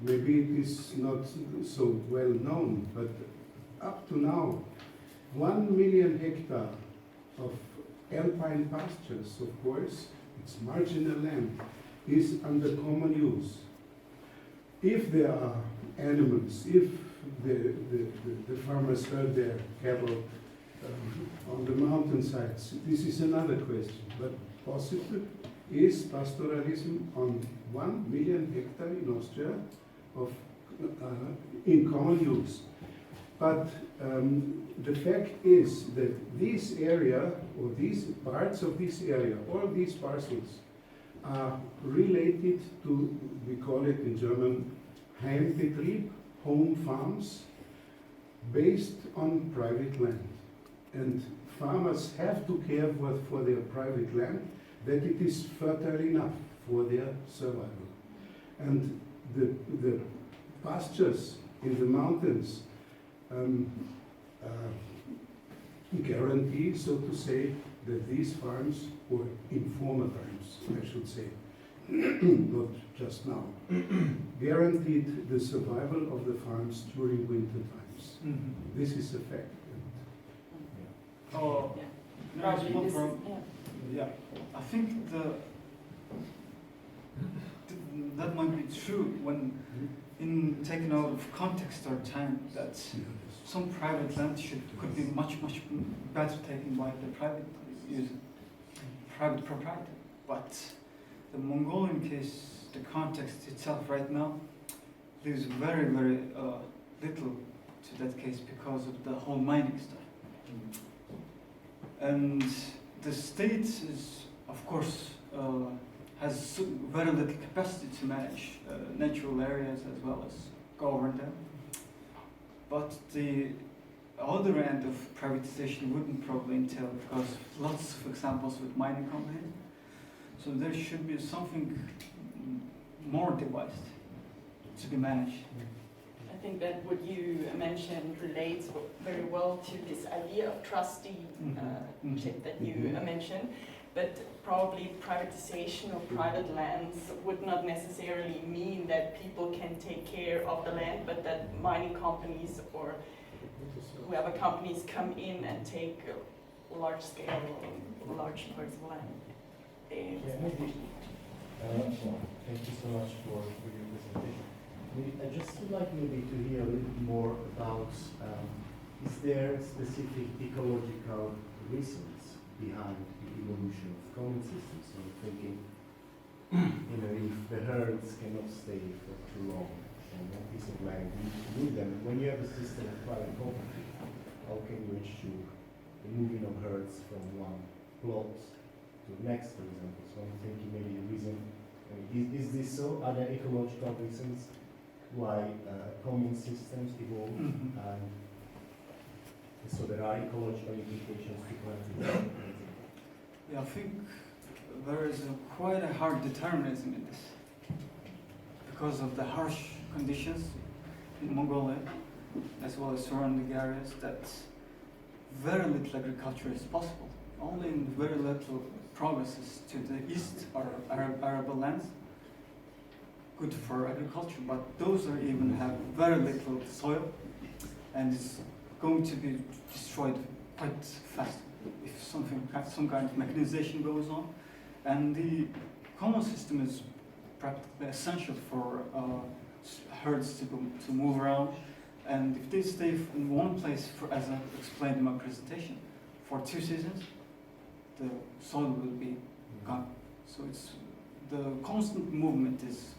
Maybe it is not so well known, but up to now, 1 million hectares of alpine pastures, of course, it's marginal land, is under common use. If there are animals, if the farmers herd their cattle on the mountainsides, this is another question. But possible is pastoralism on 1 million hectares in Austria of in common use. But the fact is that this area, or these parts of this area, all these parcels, are related to, we call it in German, Heimbetrieb, home farms, based on private land. And farmers have to care for their private land, that it is fertile enough for their survival. And the pastures in the mountains guarantee, so to say, that these farms, or in former times, I should say, not just now, guaranteed the survival of the farms during winter times. Mm-hmm. This is a fact. Oh, Yeah. no, Probably it's not this- wrong. yeah. Yeah, I think that might be true when in taken out of context or time that some private land could be much better taken by the private user, private proprietor. But the Mongolian case, the context itself right now leaves very little to that case because of the whole mining stuff. And the state is, of course, has very little capacity to manage natural areas as well as govern them. But the other end of privatization wouldn't probably entail, because lots of examples with mining companies. So there should be something more devised to be managed. I think that what you mentioned relates very well to this idea of trustee chip that you mentioned, but probably privatization of private lands would not necessarily mean that people can take care of the land, but that mining companies or whoever companies come in and take large scale, large parts of land. Thank you so much for your presentation. I just would like maybe to hear a little bit more about, is there specific ecological reasons behind the evolution of common systems? So I'm thinking, if the herds cannot stay for too long on one piece of land, you need to move them. And when you have a system of private property, how can you ensure the moving of herds from one plot to the next, for example? So I'm thinking maybe a reason, is this so? Are there ecological reasons why common systems evolve? And so there are ecological implications to planting. Yeah, I think there is quite a hard determinism in this because of the harsh conditions in Mongolia as well as surrounding areas, that very little agriculture is possible. Only in very little provinces to the east are arable lands good for agriculture, but those are even have very little soil and it's going to be destroyed quite fast if some kind of mechanization goes on. And the common system is practically essential for herds to move around. And if they stay in one place, as I explained in my presentation, for 2 seasons, the soil will be gone. So it's the constant movement is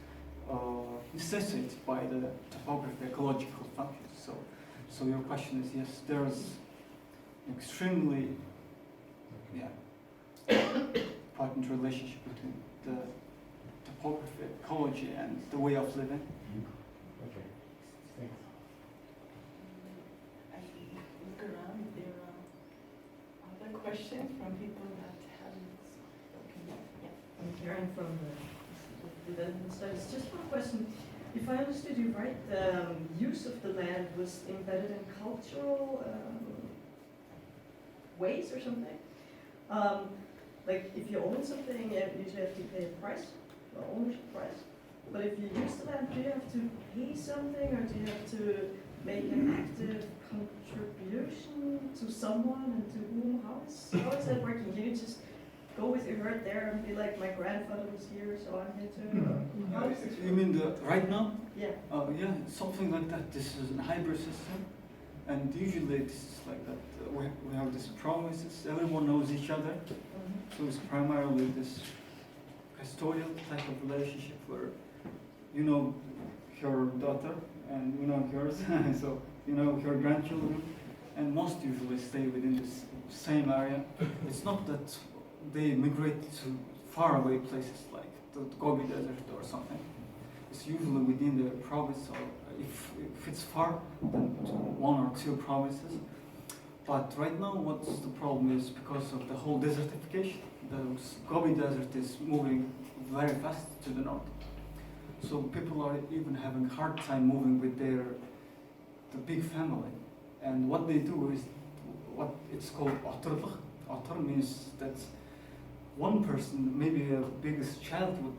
necessitated by the topography, ecological functions. So your question is, yes, there is extremely important relationship between the topography, ecology, and the way of living. Okay, thanks. I look around, if there are other questions from people that haven't spoken yet. Yeah. I'm Karen from the Development Studies. Just one question. If I understood you right, the use of the land was embedded in cultural ways or something? Like if you own something, you usually have to pay a price, or ownership price. But if you use the land, do you have to pay something, or do you have to make an active contribution to someone, and to whom? How is that working? Can you just go with your herd there and be like, my grandfather was here, so I'm here too? How does it You work? mean right now? Yeah. Yeah, something like that. This is a hybrid system, and usually this is like that. We have these promises. Everyone knows each other, so it's primarily this custodial type of relationship where you know your daughter and you know yours. So you know, your grandchildren, and most usually stay within this same area. It's not that they migrate to faraway places like the Gobi Desert or something. It's usually within the province, or if it's far, then to 1 or 2 provinces. But right now, what's the problem is because of the whole desertification. The Gobi Desert is moving very fast to the north. So people are even having a hard time moving with the big family. And what they do is what it's called oturluk. Otur means that one person, maybe a biggest child, would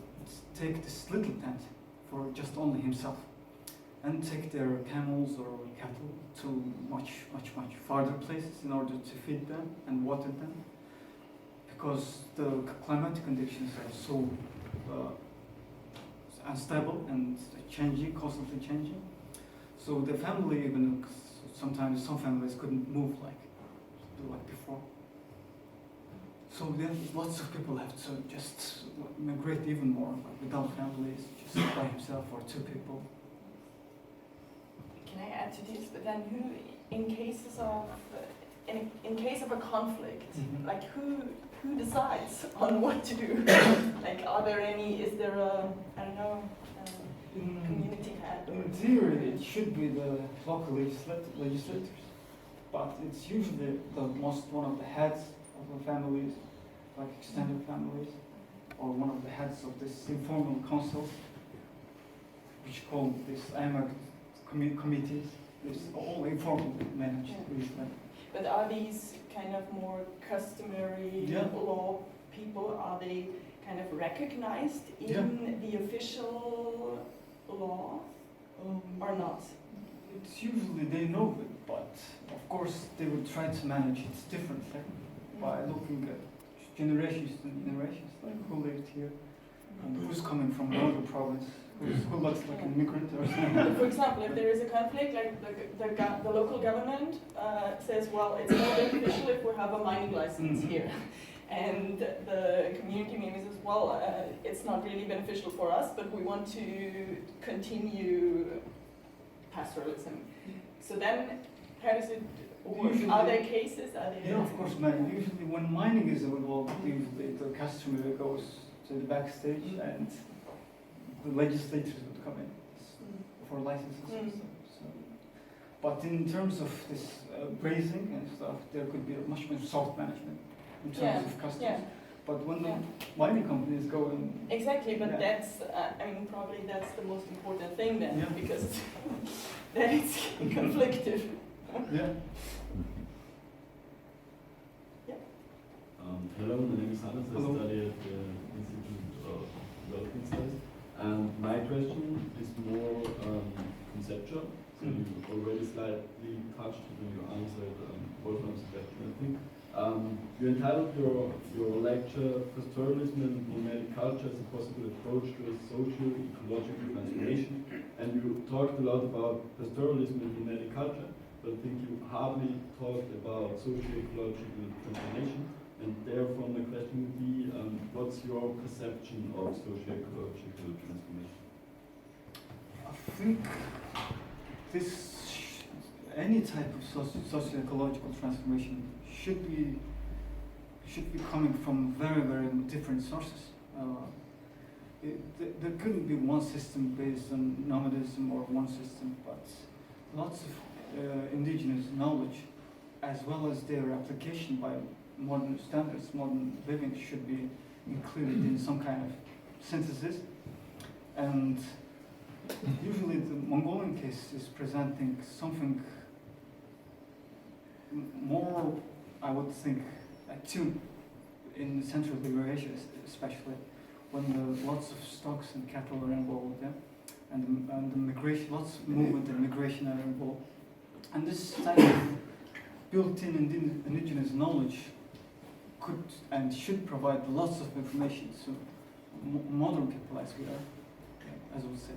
take this little tent for just only himself and take their camels or cattle to much farther places in order to feed them and water them, because the climatic conditions are so unstable and changing, constantly changing. So the family, even sometimes some families couldn't move like before. So then lots of people have to just migrate even more, like without families, just by himself or 2 people. Can I add to this? But then who, in cases of, in case of a conflict, like who decides on what to do? Like, are there any? Is there a, I don't know, community head? In theory, it should be the local legislators, but it's usually one of the heads of the families, like extended families, or one of the heads of this informal council, which call this IMAG committees. It's all informal managed usually. But are these kind of more customary law people? Are they kind of recognized in the official law or not? It's usually they know it, but of course they would try to manage it differently by looking at generations and generations, like who lived here and who's coming from another province, who looks like an immigrant or something. For example, if there is a conflict, like the local government says, well, it's more beneficial if we have a mining license here. And the community maybe says, well, it's not really beneficial for us, but we want to continue pastoralism. So then, how does it work? Are there cases? Yeah, of course, man. Usually when mining is involved, usually the customer goes to the backstage and the legislators would come in for licenses and stuff. So, but in terms of this grazing and stuff, there could be much more soft management in terms of customs. Yeah. But when the mining companies go in... Exactly, but that's, I mean, probably that's the most important thing then, because then it's conflictive. Hello, my name is Hannes. I study at the Institute of Development Studies. And my question is more conceptual. So you already slightly touched it when you answered Wolfram's question, I think. You entitled your lecture Pastoralism and Nomadic Culture as a Possible Approach to a Socio-Ecological Transformation. And you talked a lot about pastoralism and nomadic culture, but I think you hardly talked about socio-ecological transformation. And therefore my question would be, what's your perception of socio-ecological transformation? I think any type of socio-ecological transformation should be coming from very different sources. There couldn't be one system based on nomadism or one system, but lots of indigenous knowledge, as well as their application by modern standards, modern living, should be included in some kind of synthesis. And usually the Mongolian case is presenting something more, I would think, attuned in Central Eurasia, especially when lots of stocks and cattle are involved, and the migration, lots of movement and migration are involved. And this type of built-in indigenous knowledge could and should provide lots of information to modern people as we are, as we say.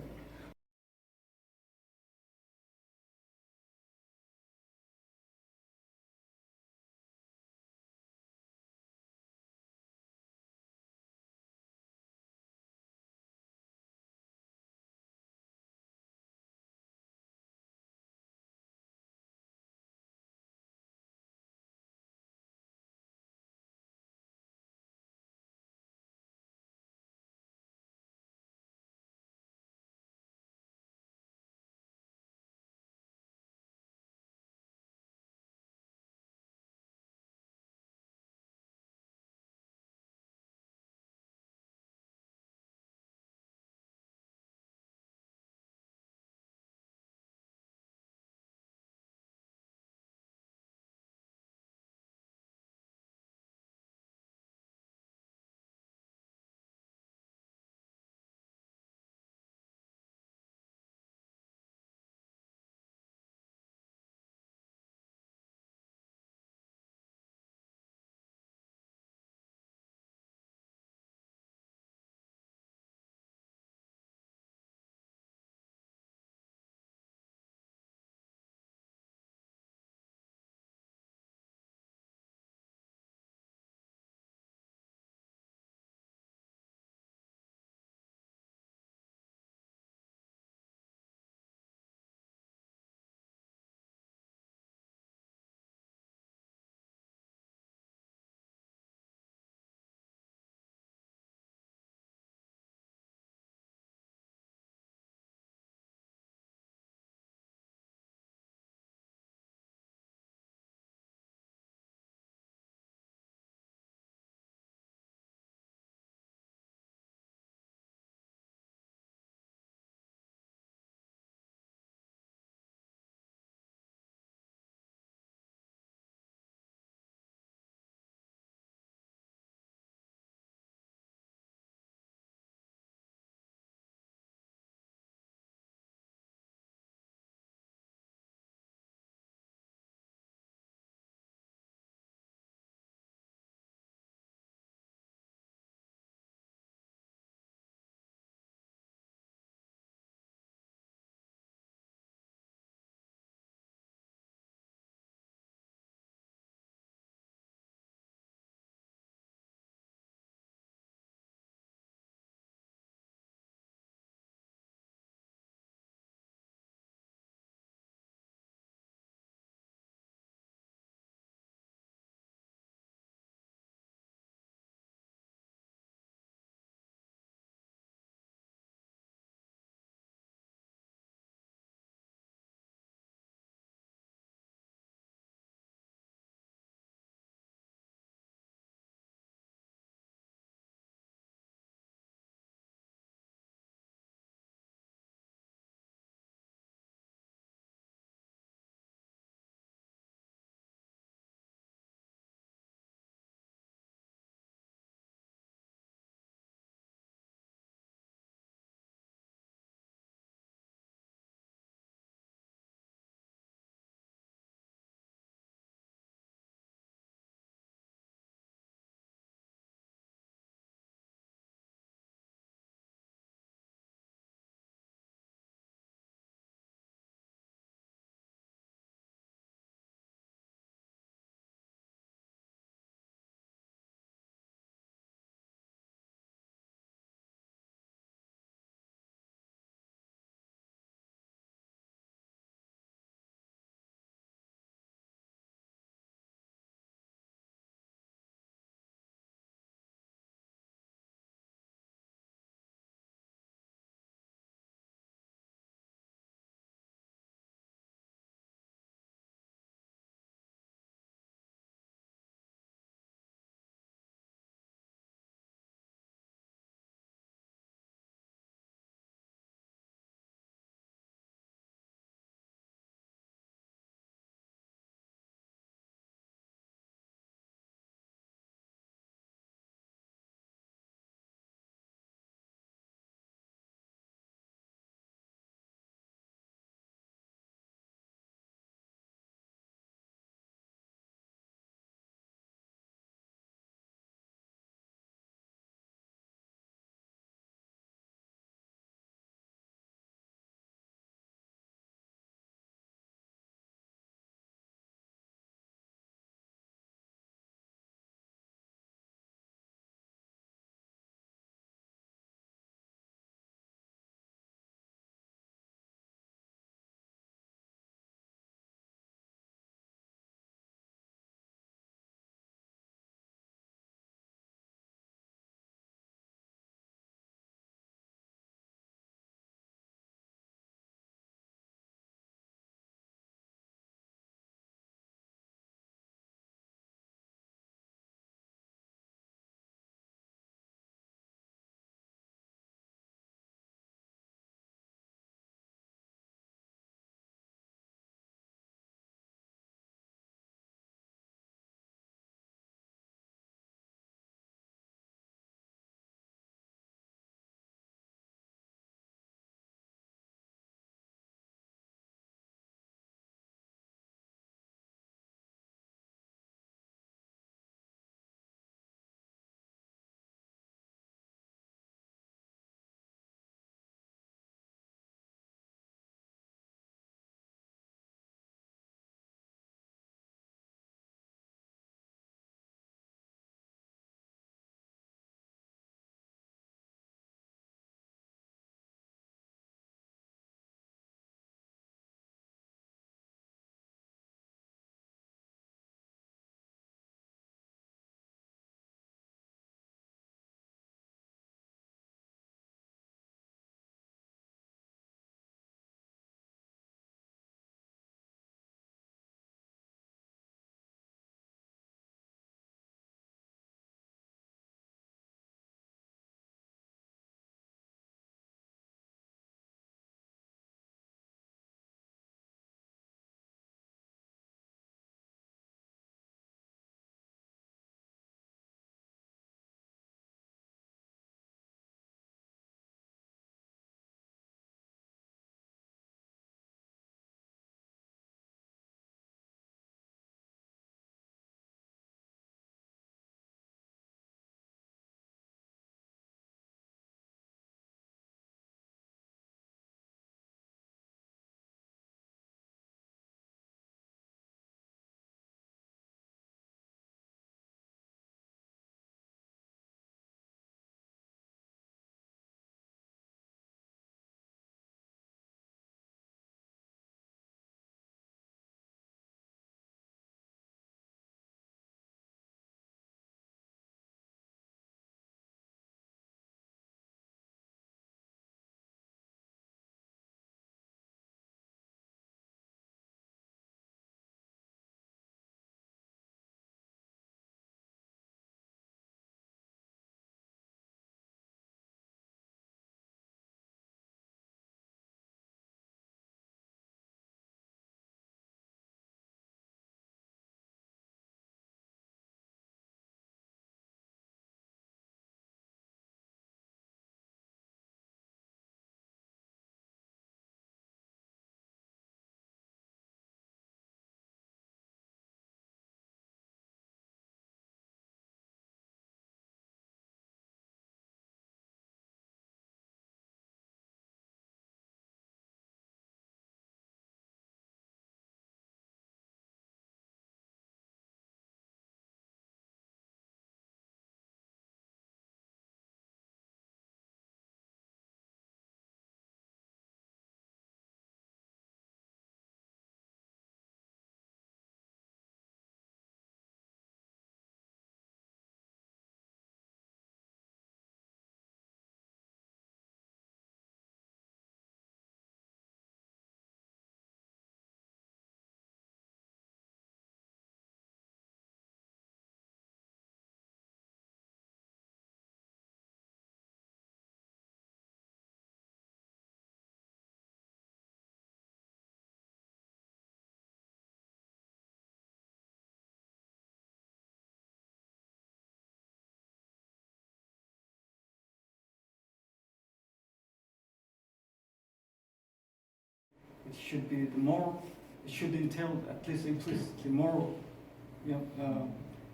should be the more, it should entail, at least implicitly, more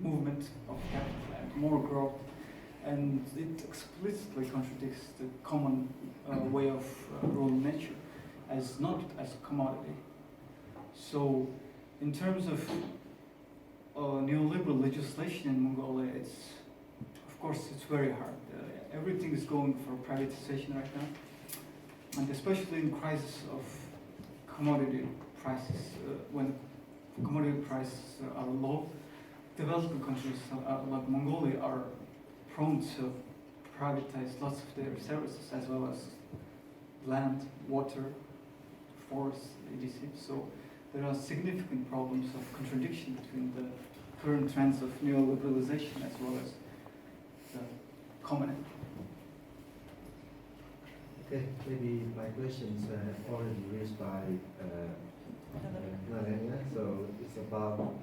movement of capital and more growth. And it explicitly contradicts the common way of ruling nature as not as a commodity. So in terms of neoliberal legislation in Mongolia, of course it's very hard. Everything is going for privatization right now, and especially in crisis of commodity prices, when commodity prices are low, developing countries like Mongolia are prone to privatize lots of their services as well as land, water, forests, etc. So there are significant problems of contradiction between the current trends of neoliberalization as well as the commonism. Okay, maybe my questions already raised by Nalenia. So it's about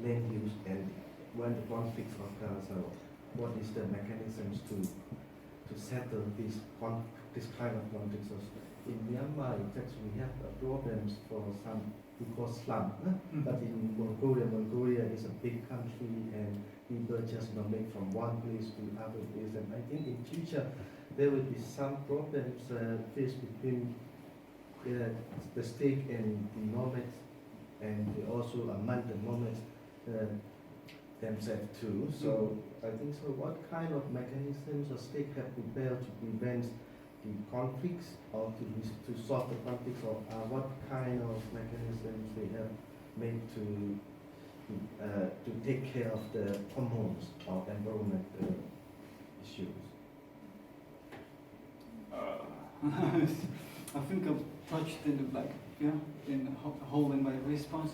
land use and when the conflicts occur. So what is the mechanisms to settle this kind of conflicts? So in Myanmar, in fact, we have problems for some we call slum. But in Mongolia is a big country and people just nomadic from one place to other place. And I think in future there will be some problems faced between the state and the nomads, and also among the nomads themselves too. So I think so. What kind of mechanisms the state have prepared to prevent the conflicts or to solve the conflicts, or what kind of mechanisms they have made to take care of the hormones or environment issues? I think I've touched in the in a hole in my response.